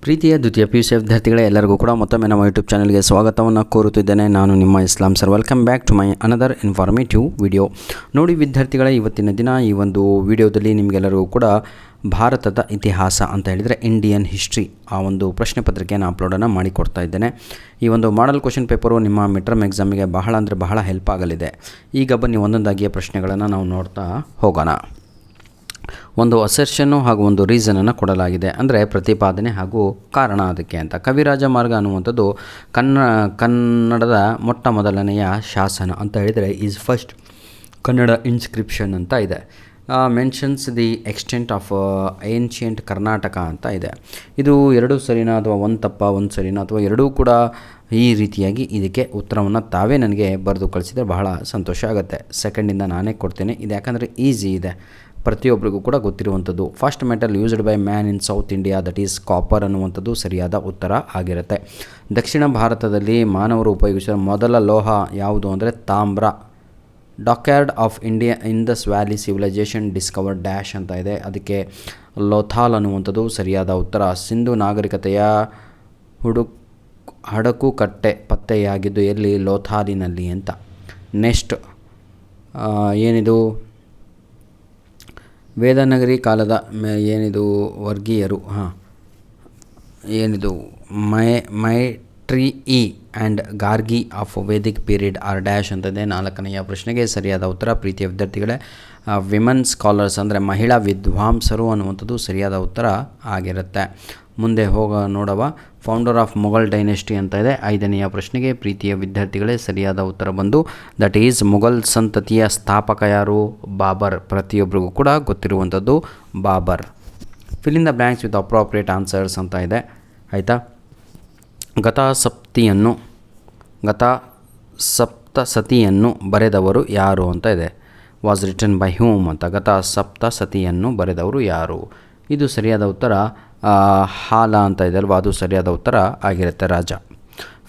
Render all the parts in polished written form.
ಪ್ರೀತಿಯ ದ್ವಿತೀಯ PUC ವಿದ್ಯಾರ್ಥಿಗಳೇ, ಎಲ್ಲರಿಗೂ ಕೂಡ ಮತ್ತೊಮ್ಮೆ ನಮ್ಮ ಯೂಟ್ಯೂಬ್ ಚಾನಲ್ಗೆ ಸ್ವಾಗತವನ್ನು ಕೋರುತ್ತಿದ್ದೇನೆ. ನಾನು ನಿಮ್ಮ Islam sir. Welcome back to my another informative video. ನೋಡಿ ವಿದ್ಯಾರ್ಥಿಗಳೇ, ಇವತ್ತಿನ ದಿನ ಈ ಒಂದು ವಿಡಿಯೋದಲ್ಲಿ ನಿಮಗೆಲ್ಲರಿಗೂ ಕೂಡ ಭಾರತದ ಇತಿಹಾಸ ಅಂತ ಹೇಳಿದರೆ ಇಂಡಿಯನ್ ಹಿಸ್ಟ್ರಿ ಆ ಒಂದು ಪ್ರಶ್ನೆ ಪತ್ರಿಕೆಯನ್ನು ಅಪ್ಲೋಡನ್ನು ಮಾಡಿಕೊಡ್ತಾ ಇದ್ದೇನೆ. ಈ ಒಂದು ಮಾಡಲ್ ಕ್ವಶನ್ ಪೇಪರು ನಿಮ್ಮ ಮಿಡ್ ಟರ್ಮ್ ಎಕ್ಸಾಮಿಗೆ ಬಹಳ ಹೆಲ್ಪ್ ಆಗಲಿದೆ. ಈಗ ಬನ್ನಿ ಒಂದೊಂದಾಗಿಯೇ ಪ್ರಶ್ನೆಗಳನ್ನು ನಾವು ನೋಡ್ತಾ ಹೋಗೋಣ. ಒಂದು ಅಸೆರ್ಷನ್ನು ಹಾಗೂ ಒಂದು ರೀಸನನ್ನು ಕೊಡಲಾಗಿದೆ, ಅಂದರೆ ಪ್ರತಿಪಾದನೆ ಹಾಗೂ ಕಾರಣ ಅದಕ್ಕೆ ಅಂತ. ಕವಿರಾಜ ಮಾರ್ಗ ಅನ್ನುವಂಥದ್ದು ಕನ್ನಡದ ಮೊಟ್ಟ ಮೊದಲನೆಯ ಶಾಸನ ಅಂತ ಹೇಳಿದರೆ ಈಸ್ ಫಸ್ಟ್ ಕನ್ನಡ ಇನ್ಸ್ಕ್ರಿಪ್ಷನ್ ಅಂತ ಇದೆ. Mentions the extent of ancient Karnataka ಅಂತ ಇದೆ. ಇದು ಎರಡೂ ಸರಿನಾ ಅಥವಾ ಒಂದು ತಪ್ಪ ಒಂದು ಸರಿನಾ ಅಥವಾ ಎರಡೂ ಕೂಡ? ಈ ರೀತಿಯಾಗಿ ಇದಕ್ಕೆ ಉತ್ತರವನ್ನು ತಾವೇ ನನಗೆ ಬರೆದು ಕಳಿಸಿದರೆ ಬಹಳ ಸಂತೋಷ ಆಗುತ್ತೆ. ಸೆಕೆಂಡಿಂದ ನಾನೇ ಕೊಡ್ತೇನೆ. ಇದು ಯಾಕಂದರೆ ಈಸಿ ಇದೆ, ಪ್ರತಿಯೊಬ್ಬರಿಗೂ ಕೂಡ ಗೊತ್ತಿರುವಂಥದ್ದು. First metal used by man in south India, that is copper ಅನ್ನುವಂಥದ್ದು ಸರಿಯಾದ ಉತ್ತರ ಆಗಿರುತ್ತೆ. ದಕ್ಷಿಣ ಭಾರತದಲ್ಲಿ ಮಾನವರು ಉಪಯೋಗಿಸಿದ ಮೊದಲ ಲೋಹ ಯಾವುದು ಅಂದರೆ ತಾಮ್ರ. Dockyard of India Indus valley civilisation discovered dash ಅಂತ ಇದೆ, ಅದಕ್ಕೆ ಲೋಥಾಲ್ ಅನ್ನುವಂಥದ್ದು ಸರಿಯಾದ ಉತ್ತರ. ಸಿಂಧು ನಾಗರಿಕತೆಯ ಹಡಕು ಕಟ್ಟೆ ಪತ್ತೆಯಾಗಿದ್ದು ಎಲ್ಲಿ? ಲೋಥಾಲಿನಲ್ಲಿ ಅಂತ. ನೆಕ್ಸ್ಟ್ ಏನಿದು? ವೇದನಗರಿ ಕಾಲದ ಏನಿದು ವರ್ಗೀಯರು? ಏನಿದು? Maitreyi and Gargi of Vedic period are dash ಅಂತದೆ. ನಾಲ್ಕನೆಯ ಪ್ರಶ್ನೆಗೆ ಸರಿಯಾದ ಉತ್ತರ ಪ್ರೀತಿಯ ವಿದ್ಯಾರ್ಥಿಗಳೇ ವಿಮನ್ ಸ್ಕಾಲರ್ಸ್ ಅಂದರೆ ಮಹಿಳಾ ವಿದ್ವಾಂಸರು ಅನ್ನುವಂಥದ್ದು ಸರಿಯಾದ ಉತ್ತರ ಆಗಿರುತ್ತೆ. ಮುಂದೆ ನೋಡವ. ಫೌಂಡರ್ ಆಫ್ ಮೊಘಲ್ ಡೈನೆಸ್ಟಿ ಅಂತ ಇದೆ. ಐದನೆಯ ಪ್ರಶ್ನೆಗೆ ಪ್ರೀತಿಯ ವಿದ್ಯಾರ್ಥಿಗಳೇ ಸರಿಯಾದ ಉತ್ತರ ಬಂದು ದಟ್ ಈಸ್ ಮೊಘಲ್ ಸಂತತಿಯ ಸ್ಥಾಪಕ ಯಾರು? ಬಾಬರ್. ಪ್ರತಿಯೊಬ್ಬರಿಗೂ ಕೂಡ ಗೊತ್ತಿರುವಂಥದ್ದು Babur. Fill in the blanks with appropriate answers ಅಂತ ಇದೆ, ಆಯಿತಾ? ಗತಸಪ್ತಸತಿಯನ್ನು ಬರೆದವರು ಯಾರು ಅಂತ ಇದೆ. ವಾಸ್ ರಿಟನ್ ಬೈ ಹೂಮ್ ಅಂತ. ಗತಸಪ್ತಸತಿಯನ್ನು ಬರೆದವರು ಯಾರು? ಇದು ಸರಿಯಾದ ಉತ್ತರ ಹಾಲ ಅಂತ ಇದೆ ಅಲ್ವಾ, ಅದು ಸರಿಯಾದ ಉತ್ತರ ಆಗಿರುತ್ತೆ. ರಾಜ.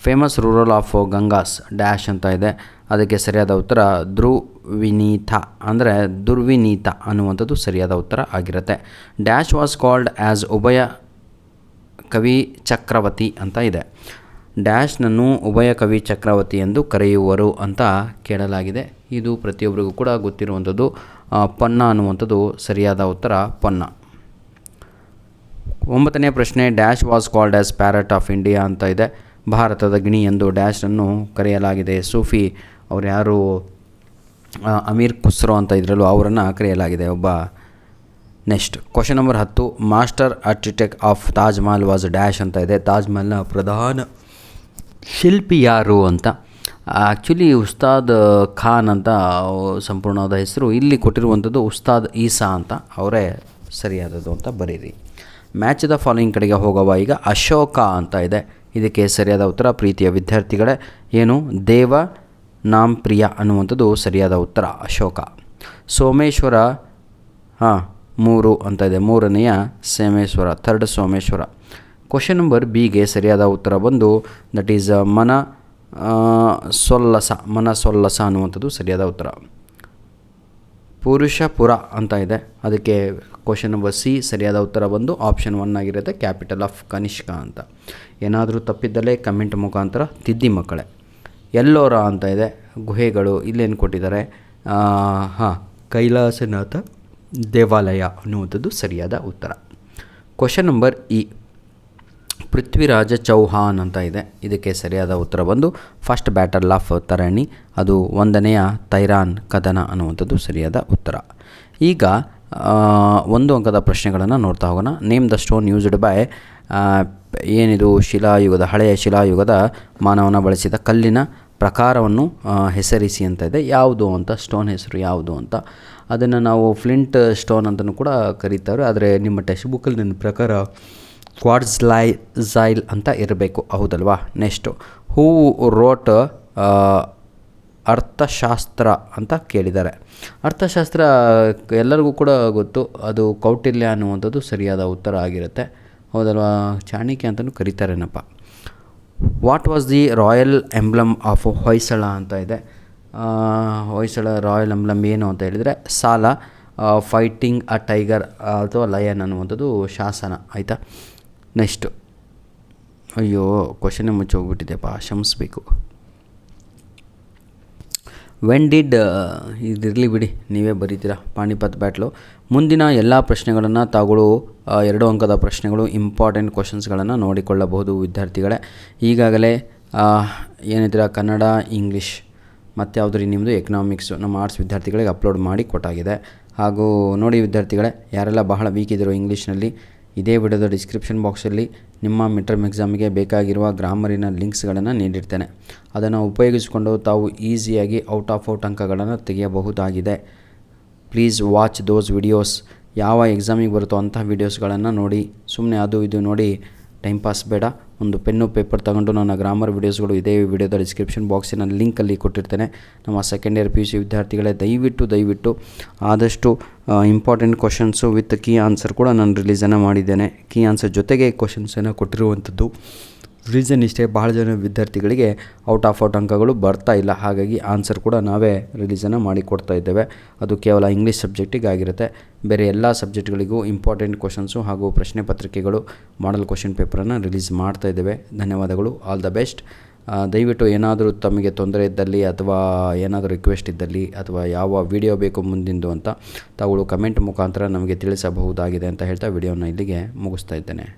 Famous ruler of Gangas dash ಅಂತ ಇದೆ, ಅದಕ್ಕೆ ಸರಿಯಾದ ಉತ್ತರ ದುರ್ವಿನೀತ ಅನ್ನುವಂಥದ್ದು ಸರಿಯಾದ ಉತ್ತರ ಆಗಿರುತ್ತೆ. ಡ್ಯಾಶ್ ವಾಸ್ ಕಾಲ್ಡ್ ಆ್ಯಸ್ ಉಭಯ ಕವಿ ಚಕ್ರವರ್ತಿ ಅಂತ ಇದೆ. ಡ್ಯಾಶ್ನನ್ನು ಉಭಯ ಕವಿ ಚಕ್ರವರ್ತಿ ಎಂದು ಕರೆಯುವರು ಅಂತ ಕೇಳಲಾಗಿದೆ. ಇದು ಪ್ರತಿಯೊಬ್ಬರಿಗೂ ಕೂಡ ಗೊತ್ತಿರುವಂಥದ್ದು ಪೊನ್ನ ಅನ್ನುವಂಥದ್ದು ಸರಿಯಾದ ಉತ್ತರ ಪೊನ್ನ. 9ನೇ ಪ್ರಶ್ನೆ dash was called as parrot of India ಅಂತ ಇದೆ. ಭಾರತದ ಗಿಣಿ ಎಂದು ಡ್ಯಾಶನ್ನು ಕರೆಯಲಾಗಿದೆ. ಸೂಫಿ ಅವ್ರು ಯಾರು? ಅಮೀರ್ ಖುಸ್ರೋ ಅಂತ ಇದ್ರಲ್ಲೂ ಅವರನ್ನು ಕರೆಯಲಾಗಿದೆ ಒಬ್ಬ. Next question number 10 master architect of Taj Mahal was dash ಅಂತ ಇದೆ. ತಾಜ್ ಮಹಲ್ನ ಪ್ರಧಾನ ಶಿಲ್ಪಿ ಯಾರು ಅಂತ. ಆ್ಯಕ್ಚುಲಿ ಉಸ್ತಾದ್ ಖಾನ್ ಅಂತ ಸಂಪೂರ್ಣವಾದ ಹೆಸರು. ಇಲ್ಲಿ ಕೊಟ್ಟಿರುವಂಥದ್ದು ಉಸ್ತಾದ್ ಈಸಾ ಅಂತ, ಅವರೇ ಸರಿಯಾದದ್ದು ಅಂತ ಬರೀರಿ. ಮ್ಯಾಚ್ ದ ಫಾಲೋಯಿಂಗ್ ಕಡೆಗೆ ಹೋಗುವ. ಈಗ ಅಶೋಕ ಅಂತ ಇದೆ, ಇದಕ್ಕೆ ಸರಿಯಾದ ಉತ್ತರ ಪ್ರೀತಿಯ ವಿದ್ಯಾರ್ಥಿಗಳೇ ಏನು? ದೇವ ನಾಂಪ್ರಿಯ ಅನ್ನುವಂಥದ್ದು ಸರಿಯಾದ ಉತ್ತರ ಅಶೋಕ. ಸೋಮೇಶ್ವರ 3 ಅಂತ ಇದೆ, 3ನೆಯ Someshwara, third Someshwara. Question number ಬಿಗೆ ಸರಿಯಾದ ಉತ್ತರ ಬಂದು ದಟ್ ಈಸ್ ಮನಸೊಲ್ಲಸ ಅನ್ನುವಂಥದ್ದು ಸರಿಯಾದ ಉತ್ತರ. ಪುರುಷಪುರ ಅಂತ ಇದೆ, ಅದಕ್ಕೆ ಕ್ವಶನ್ ನಂಬರ್ ಸಿ ಸರಿಯಾದ ಉತ್ತರ ಬಂದು ಆಪ್ಷನ್ 1 ಆಗಿರುತ್ತೆ, ಕ್ಯಾಪಿಟಲ್ ಆಫ್ ಕನಿಷ್ಕ ಅಂತ. ಏನಾದರೂ ತಪ್ಪಿದ್ದಲ್ಲೇ ಕಮೆಂಟ್ ಮುಖಾಂತರ ತಿದ್ದಿ ಮಕ್ಕಳೇ. ಎಲ್ಲೋರ ಅಂತ ಇದೆ, ಗುಹೆಗಳು. ಇಲ್ಲೇನು ಕೊಟ್ಟಿದ್ದಾರೆ? ಕೈಲಾಸನಾಥ ದೇವಾಲಯ ಅನ್ನುವಂಥದ್ದು ಸರಿಯಾದ ಉತ್ತರ. Question number E Prithviraj Chauhan ಅಂತ ಇದೆ, ಇದಕ್ಕೆ ಸರಿಯಾದ ಉತ್ತರ ಬಂದು ಫಸ್ಟ್ ಬ್ಯಾಟಲ್ ಆಫ್ ತರಣಿ, ಅದು 1ನೆಯ ತೈರಾನ್ ಕದನ ಅನ್ನುವಂಥದ್ದು ಸರಿಯಾದ ಉತ್ತರ. ಈಗ 1 ಅಂಕದ ಪ್ರಶ್ನೆಗಳನ್ನು ನೋಡ್ತಾ ಹೋಗೋಣ. Name the stone used by ಏನಿದು? ಹಳೆಯ ಶಿಲಾಯುಗದ ಮಾನವನ ಬಳಸಿದ ಕಲ್ಲಿನ ಪ್ರಕಾರವನ್ನು ಹೆಸರಿಸಿ ಅಂತ ಇದೆ. ಯಾವುದು ಅಂತ, ಸ್ಟೋನ್ ಹೆಸರು ಯಾವುದು ಅಂತ. ಅದನ್ನು ನಾವು ಫ್ಲಿಂಟ್ ಸ್ಟೋನ್ ಅಂತಲೂ ಕೂಡ ಕರೀತಾರೆ, ಆದರೆ ನಿಮ್ಮ ಟೆಕ್ಸ್ಟ್ ಬುಕ್ಕಲ್ಲಿ ನನ್ನ ಪ್ರಕಾರ ಕ್ವಾರ್ಟ್ಝೈಲ್ ಅಂತ ಇರಬೇಕು, ಹೌದಲ್ವಾ? ನೆಕ್ಸ್ಟು ಹೂ ರೋಟ್ ಅರ್ಥಶಾಸ್ತ್ರ ಅಂತ ಕೇಳಿದ್ದಾರೆ. ಅರ್ಥಶಾಸ್ತ್ರ ಎಲ್ಲರಿಗೂ ಕೂಡ ಗೊತ್ತು, ಅದು ಕೌಟಿಲ್ಯ ಅನ್ನುವಂಥದ್ದು ಸರಿಯಾದ ಉತ್ತರ ಆಗಿರುತ್ತೆ, ಹೌದಲ್ವಾ? ಚಾಣಕ್ಯ ಅಂತಲೂ ಕರೀತಾರೇನಪ್ಪ. What was the royal emblem of Hoysala ಅಂತ ಇದೆ. ಹೊಯ್ಸಳ ರಾಯಲ್ ಎಂಬ್ಲಮ್ ಏನು ಅಂತ ಹೇಳಿದರೆ ಸಾಲ, ಫೈಟಿಂಗ್ ಅ ಟೈಗರ್ ಅಥವಾ ಲಯನ್ ಅನ್ನುವಂಥದ್ದು ಶಾಸನ, ಆಯಿತಾ? ನೆಕ್ಸ್ಟು ಅಯ್ಯೋ ಕ್ವಶನ್ನೇ ಮುಚ್ಚಿ ಹೋಗ್ಬಿಟ್ಟಿದೆಯಪ್ಪ, ಕ್ಷಮಿಸ್ಬೇಕು. ವೆನ್ ಡಿಡ್ ಇದಿರಲಿ ಬಿಡಿ, ನೀವೇ ಬರೀತೀರಾ. ಪಾಣಿಪತ್ ಬ್ಯಾಟ್ಲು. ಮುಂದಿನ ಎಲ್ಲ ಪ್ರಶ್ನೆಗಳನ್ನು ತಾವುಗಳು 2 ಅಂಕದ ಪ್ರಶ್ನೆಗಳು, ಇಂಪಾರ್ಟೆಂಟ್ ಕ್ವಶನ್ಸ್ಗಳನ್ನು ನೋಡಿಕೊಳ್ಳಬಹುದು ವಿದ್ಯಾರ್ಥಿಗಳೇ. ಈಗಾಗಲೇ ಏನಿದ್ದೀರಾ ಕನ್ನಡ, ಇಂಗ್ಲೀಷ್ ಮತ್ತು ಯಾವುದ್ರಿ ನಿಮ್ಮದು ಎಕನಾಮಿಕ್ಸು ನಮ್ಮ ಆರ್ಟ್ಸ್ ವಿದ್ಯಾರ್ಥಿಗಳಿಗೆ ಅಪ್ಲೋಡ್ ಮಾಡಿ ಕೊಟ್ಟಾಗಿದೆ. ಹಾಗೂ ನೋಡಿ ವಿದ್ಯಾರ್ಥಿಗಳೇ, ಯಾರೆಲ್ಲ ಬಹಳ ವೀಕ್ ಇದ್ದರು ಇಂಗ್ಲೀಷ್ನಲ್ಲಿ, ಇದೇ ವಿಡಿಯೋದ ಡಿಸ್ಕ್ರಿಪ್ಷನ್ ಬಾಕ್ಸಲ್ಲಿ ನಿಮ್ಮ ಮಿಡ್ ಟರ್ಮ್ ಎಕ್ಸಾಮಿಗೆ ಬೇಕಾಗಿರುವ ಗ್ರಾಮರಿನ ಲಿಂಕ್ಸ್ಗಳನ್ನು ನೀಡಿರ್ತೇನೆ. ಅದನ್ನು ಉಪಯೋಗಿಸಿಕೊಂಡು ತಾವು ಈಸಿಯಾಗಿ ಔಟ್ ಅಂಕಗಳನ್ನು ತೆಗೆಯಬಹುದಾಗಿದೆ. Please watch those videos. ಯಾವ ಎಕ್ಸಾಮಿಗೆ ಬರುತ್ತೋ ಅಂಥ ವೀಡಿಯೋಸ್ಗಳನ್ನು ನೋಡಿ. ಸುಮ್ಮನೆ ಅದು ಇದು ನೋಡಿ ಟೈಮ್ ಪಾಸ್ ಬೇಡ. ಒಂದು ಪೆನ್ನು ಪೇಪರ್ ತಗೊಂಡು ನನ್ನ ಗ್ರಾಮರ್ ವೀಡಿಯೋಸ್ಗಳು ಇದೇ ವಿಡಿಯೋದ ಡಿಸ್ಕ್ರಿಪ್ಷನ್ ಬಾಕ್ಸಿನ ಲಿಂಕಲ್ಲಿ ಕೊಟ್ಟಿರ್ತೇನೆ. ನಮ್ಮ ಸೆಕೆಂಡ್ ಇಯರ್ PUC ವಿದ್ಯಾರ್ಥಿಗಳೇ ದಯವಿಟ್ಟು ಆದಷ್ಟು important questions with key answer ಕೂಡ ನಾನು ರಿಲೀಸನ್ನು ಮಾಡಿದ್ದೇನೆ. ಕೀ ಆನ್ಸರ್ ಜೊತೆಗೆ ಕ್ವಶನ್ಸನ್ನು ಕೊಟ್ಟಿರುವಂಥದ್ದು. ರೀಸನ್ ಇಷ್ಟೇ, ಭಾಳ ಜನ ವಿದ್ಯಾರ್ಥಿಗಳಿಗೆ ಔಟ್ ಅಂಕಗಳು ಬರ್ತಾ ಇಲ್ಲ. ಹಾಗಾಗಿ ಆನ್ಸರ್ ಕೂಡ ನಾವೇ ರಿಲೀಸನ್ನು ಮಾಡಿ ಕೊಡ್ತಾ ಇದ್ದೇವೆ. ಅದು ಕೇವಲ ಇಂಗ್ಲೀಷ್ ಸಬ್ಜೆಕ್ಟಿಗೆ ಆಗಿರುತ್ತೆ. ಬೇರೆ ಎಲ್ಲ ಸಬ್ಜೆಕ್ಟ್ಗಳಿಗೂ ಇಂಪಾರ್ಟೆಂಟ್ ಕ್ವಶನ್ಸು ಹಾಗೂ ಪ್ರಶ್ನೆ ಪತ್ರಿಕೆಗಳು, ಮಾಡಲ್ ಕ್ವಶನ್ ಪೇಪರನ್ನು ರಿಲೀಸ್ ಮಾಡ್ತಾ ಇದ್ದೇವೆ. ಧನ್ಯವಾದಗಳು. All the best. ದಯವಿಟ್ಟು ಏನಾದರೂ ತಮಗೆ ತೊಂದರೆ ಇದ್ದಲ್ಲಿ ಅಥವಾ ಏನಾದರೂ ರಿಕ್ವೆಸ್ಟ್ ಇದ್ದಲ್ಲಿ ಅಥವಾ ಯಾವ ವಿಡಿಯೋ ಬೇಕು ಮುಂದಿಂದು ಅಂತ ತಾವುಗಳು ಕಮೆಂಟ್ ಮುಖಾಂತರ ನಮಗೆ ತಿಳಿಸಬಹುದಾಗಿದೆ ಅಂತ ಹೇಳ್ತಾ ವಿಡಿಯೋನ ಇಲ್ಲಿಗೆ ಮುಗಿಸ್ತಾ ಇದ್ದೇನೆ.